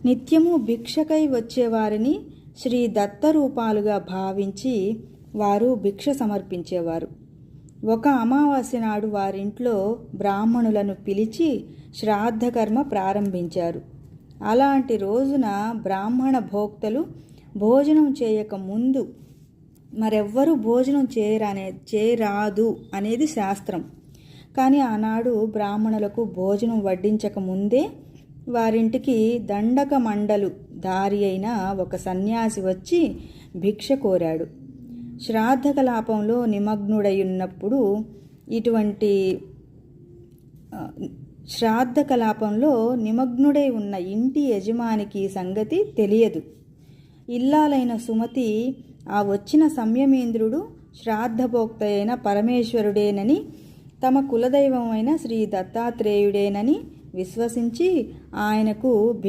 నిత్యము భిక్షకై వచ్చేవారిని శ్రీ దత్తరూపాలుగా భావించి వారు భిక్ష సమర్పించేవారు. ఒక అమావాస్య నాడు వారింట్లో బ్రాహ్మణులను పిలిచి శ్రాద్ధకర్మ ప్రారంభించారు. అలాంటి రోజున బ్రాహ్మణ భోక్తలు భోజనం చేయక ముందు మరెవ్వరూ భోజనం చేయరాదు అనేది శాస్త్రం. కానీ ఆనాడు బ్రాహ్మణులకు భోజనం వడ్డించక ముందే వారింటికి దండక మండలు దారి అయిన ఒక సన్యాసి వచ్చి భిక్ష కోరాడు. శ్రాద్ధ కలాపంలో నిమగ్నుడైనప్పుడు నిమగ్నుడై ఉన్న ఇంటి యజమానికి సంగతి తెలియదు. ఇల్లాలైన సుమతి ఆ వచ్చిన సంయమేంద్రుడు శ్రాద్ధభోక్త అయిన పరమేశ్వరుడేనని, తమ కులదైవమైన శ్రీ దత్తాత్రేయుడేనని విశ్వసించి ఆయనకు